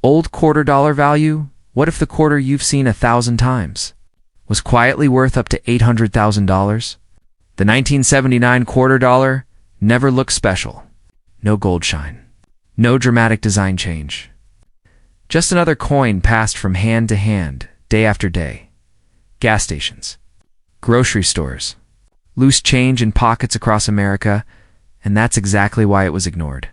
Old quarter dollar value? What if the quarter you've seen 1,000 times was quietly worth up to $800,000? The 1979 quarter dollar never looked special. No gold shine. No dramatic design change. Just another coin passed from hand to hand, day after day. Gas stations. Grocery stores. Loose change in pockets across America, and that's exactly why it was ignored.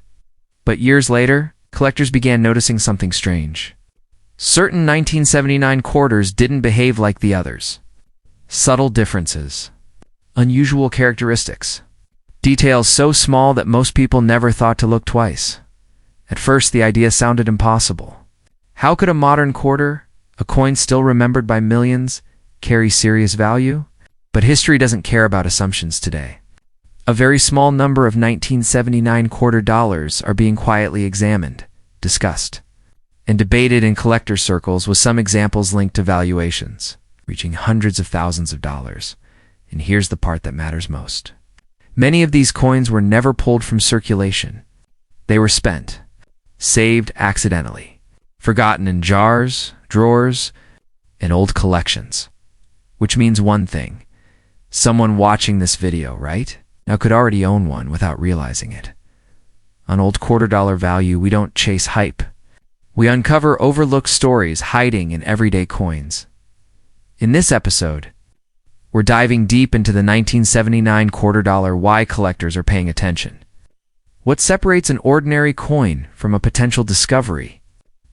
But years later, collectors began noticing something strange. Certain 1979 quarters didn't behave like the others. Subtle differences. Unusual characteristics. Details so small that most people never thought to look twice. At first, the idea sounded impossible. How could a modern quarter, a coin still remembered by millions, carry serious value? But history doesn't care about assumptions today. A very small number of 1979 quarter dollars are being quietly examined, discussed, and debated in collector circles, with some examples linked to valuations, reaching hundreds of thousands of dollars. And here's the part that matters most. Many of these coins were never pulled from circulation. They were spent, saved accidentally, forgotten in jars, drawers, and old collections. Which means one thing. Someone watching this video, right now, could already own one without realizing it. On Old Quarter Dollar Value, we don't chase hype. We uncover overlooked stories hiding in everyday coins. In this episode, we're diving deep into the 1979 quarter dollar, why collectors are paying attention, what separates an ordinary coin from a potential discovery,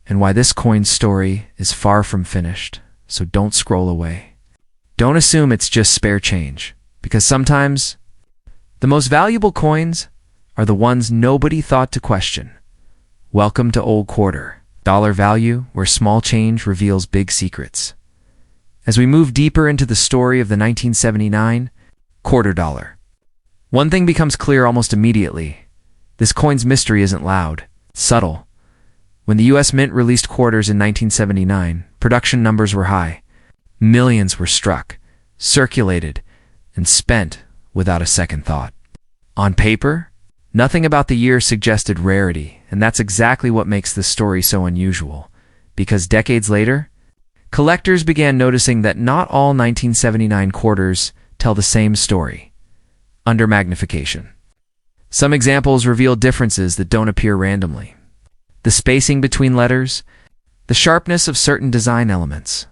and why this coin's story is far from finished. So don't scroll away. Don't assume it's just spare change, because sometimes the most valuable coins are the ones nobody thought to question. Welcome to Old Quarter Dollar Value, where small change reveals big secrets. As we move deeper into the story of the 1979 quarter dollar, one thing becomes clear almost immediately. This coin's mystery isn't loud, it's subtle. When the U.S. Mint released quarters in 1979, production numbers were high. Millions were struck, circulated, and spent without a second thought. On paper, nothing about the year suggested rarity, and that's exactly what makes this story so unusual. Because decades later, collectors began noticing that not all 1979 quarters tell the same story. Under magnification. Some examples reveal differences that don't appear randomly. The spacing between letters, the sharpness of certain design elements,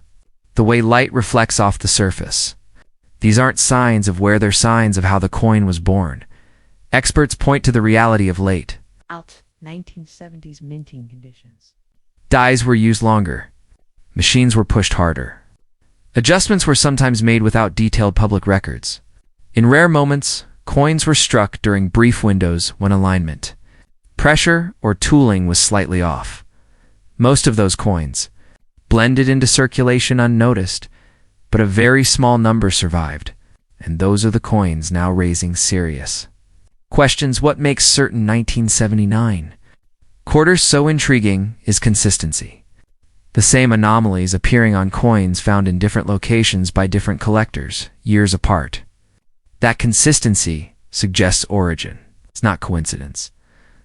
the way light reflects off the surface. These aren't signs of wear, they're signs of how the coin was born. Experts point to the reality of late 1970s minting conditions. Dies were used longer. Machines were pushed harder. Adjustments were sometimes made without detailed public records. In rare moments, coins were struck during brief windows when alignment, pressure, or tooling was slightly off. Most of those coins blended into circulation unnoticed, but a very small number survived, and those are the coins now raising serious questions. What makes certain 1979 quarters so intriguing is consistency. The same anomalies appearing on coins found in different locations by different collectors, years apart. That consistency suggests origin. It's not coincidence.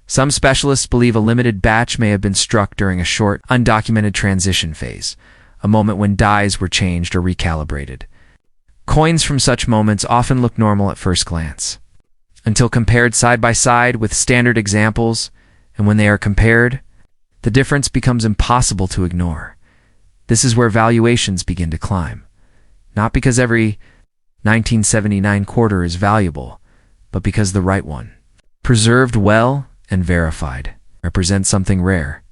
Some specialists believe a limited batch may have been struck during a short, undocumented transition phase, a moment when dies were changed or recalibrated. Coins from such moments often look normal at first glance, until compared side by side with standard examples, and when they are compared, the difference becomes impossible to ignore. This is where valuations begin to climb. Not because every 1979 quarter is valuable, but because the right one, preserved well and verified, represents something rare,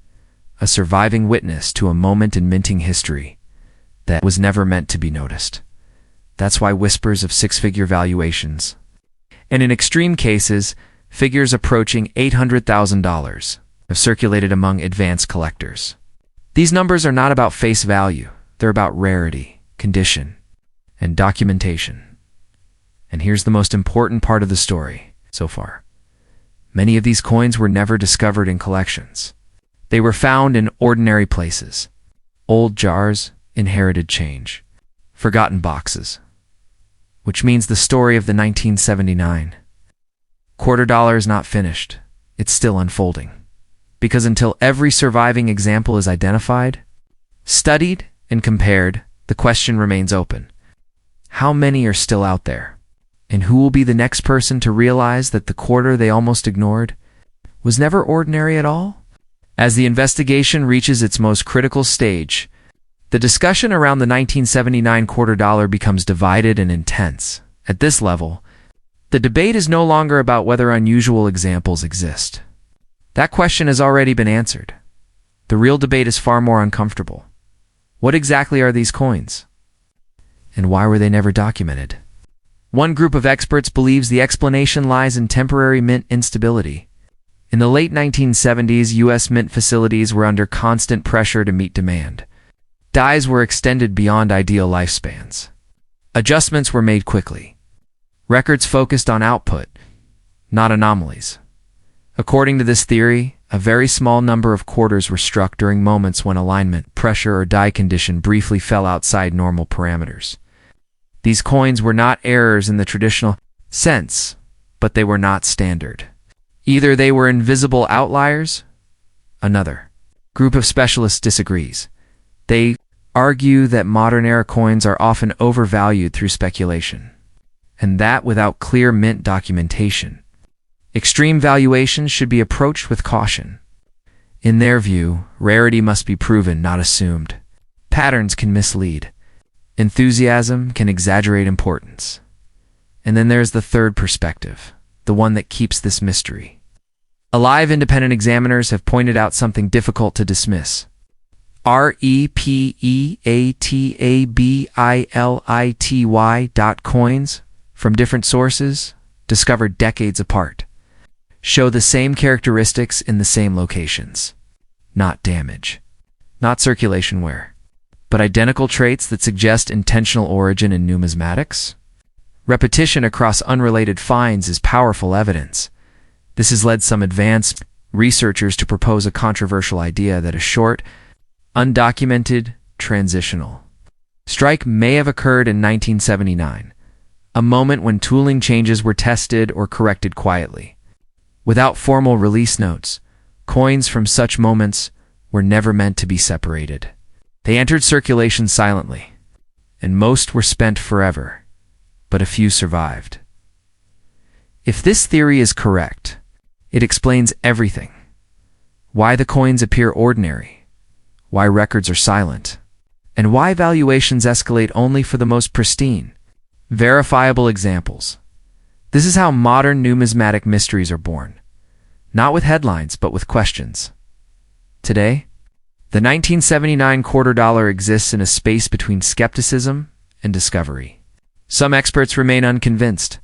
a surviving witness to a moment in minting history that was never meant to be noticed. That's why whispers of six-figure valuations, and in extreme cases, figures approaching $800,000, have circulated among advanced collectors. These numbers are not about face value, they're about rarity, condition, and documentation. And here's the most important part of the story so far. Many of these coins were never discovered in collections. They were found in ordinary places. Old jars, inherited change, forgotten boxes. Which means the story of the 1979 quarter dollar is not finished. It's still unfolding. because until every surviving example is identified, studied, and compared, the question remains open. How many are still out there? And who will be the next person to realize that the quarter they almost ignored was never ordinary at all? As the investigation reaches its most critical stage, the discussion around the 1979 quarter dollar becomes divided and intense. At this level, the debate is no longer about whether unusual examples exist. That question has already been answered. The real debate is far more uncomfortable. What exactly are these coins? And why were they never documented? One group of experts believes the explanation lies in temporary mint instability. In the late 1970s, U.S. mint facilities were under constant pressure to meet demand. Dies were extended beyond ideal lifespans. Adjustments were made quickly. Records focused on output, not anomalies. According to this theory, a very small number of quarters were struck during moments when alignment, pressure, or die condition briefly fell outside normal parameters. These coins were not errors in the traditional sense, but they were not standard. Either they were invisible outliers. Another group of specialists disagrees. They argue that modern-era coins are often overvalued through speculation, and that without clear mint documentation, extreme valuations should be approached with caution. In their view, rarity must be proven, not assumed. Patterns can mislead. Enthusiasm can exaggerate importance. And then there's the third perspective, the one that keeps this mystery. Alive independent examiners have pointed out something difficult to dismiss. repeatability.coins from different sources, discovered decades apart, show the same characteristics in the same locations. Not damage, not circulation wear, but identical traits that suggest intentional origin in numismatics. Repetition across unrelated finds is powerful evidence. This has led some advanced researchers to propose a controversial idea that a short, undocumented, transitional strike may have occurred in 1979, a moment when tooling changes were tested or corrected quietly. Without formal release notes, coins from such moments were never meant to be separated. They entered circulation silently, and most were spent forever, but a few survived. If this theory is correct, it explains everything. Why the coins appear ordinary, why records are silent, and why valuations escalate only for the most pristine, verifiable examples. This is how modern numismatic mysteries are born, not with headlines, but with questions. Today, the 1979 quarter dollar exists in a space between skepticism and discovery. Some experts remain unconvinced.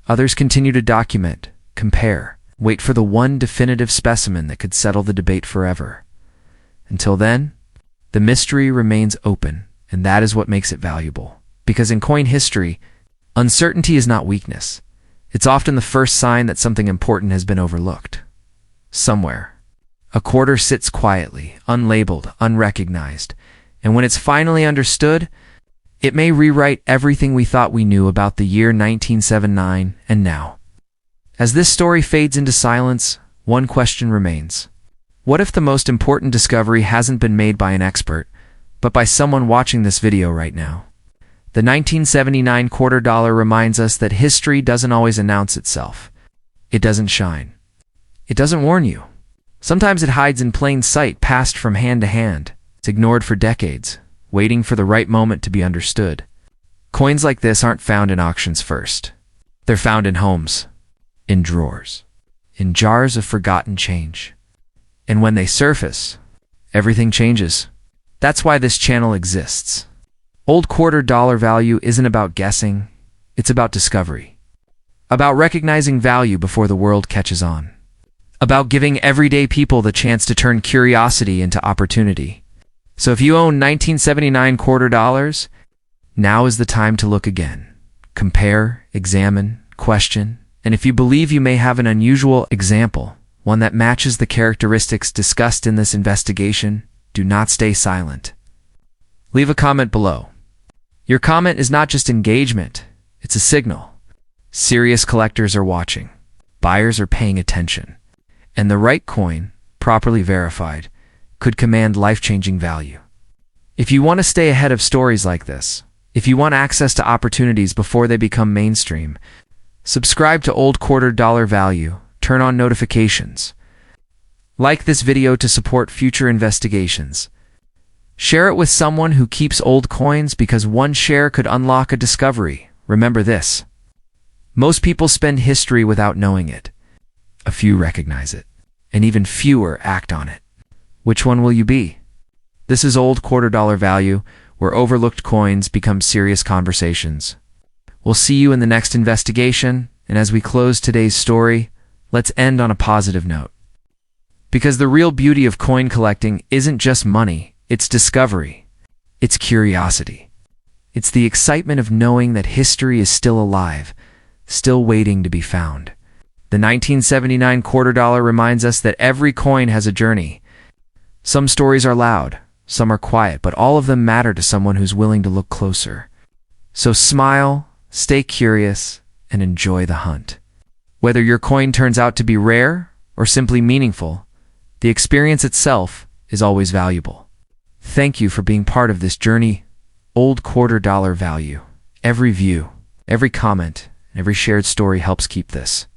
Others continue to document, compare, wait for the one definitive specimen that could settle the debate forever. Until then, the mystery remains open, and that is what makes it valuable. Because in coin history, uncertainty is not weakness. It's often the first sign that something important has been overlooked. Somewhere, a quarter sits quietly, unlabeled, unrecognized, and when it's finally understood, it may rewrite everything we thought we knew about the year 1979 and now. As this story fades into silence, one question remains. What if the most important discovery hasn't been made by an expert, but by someone watching this video right now? The 1979 quarter dollar reminds us that history doesn't always announce itself. It doesn't shine. It doesn't warn you. Sometimes it hides in plain sight, passed from hand to hand. It's ignored for decades, waiting for the right moment to be understood. Coins like this aren't found in auctions first. They're found in homes, in drawers, in jars of forgotten change. And when they surface, everything changes. That's why this channel exists. Old quarter dollar value isn't about guessing, it's about discovery. About recognizing value before the world catches on. About giving everyday people the chance to turn curiosity into opportunity. So if you own 1979 quarter dollars, now is the time to look again. Compare, examine, question, and if you believe you may have an unusual example, one that matches the characteristics discussed in this investigation, do not stay silent. Leave a comment below. Your comment is not just engagement, it's a signal. Serious collectors are watching. Buyers are paying attention. And the right coin, properly verified, could command life-changing value. If you want to stay ahead of stories like this, if you want access to opportunities before they become mainstream, subscribe to Old Quarter Dollar Value, turn on notifications. Like this video to support future investigations. Share it with someone who keeps old coins because one share could unlock a discovery. Remember this. Most people spend history without knowing it. A few recognize it, and even fewer act on it. Which one will you be? This is Old Quarter Dollar Value, where overlooked coins become serious conversations. We'll see you in the next investigation, and as we close today's story, let's end on a positive note. Because the real beauty of coin collecting isn't just money, it's discovery. It's curiosity. It's the excitement of knowing that history is still alive, still waiting to be found. The 1979 quarter dollar reminds us that every coin has a journey. Some stories are loud, some are quiet, but all of them matter to someone who's willing to look closer. So smile, stay curious, and enjoy the hunt. Whether your coin turns out to be rare or simply meaningful, the experience itself is always valuable. Thank you for being part of this journey, Old Quarter Dollar Value. Every view, every comment, every shared story helps keep this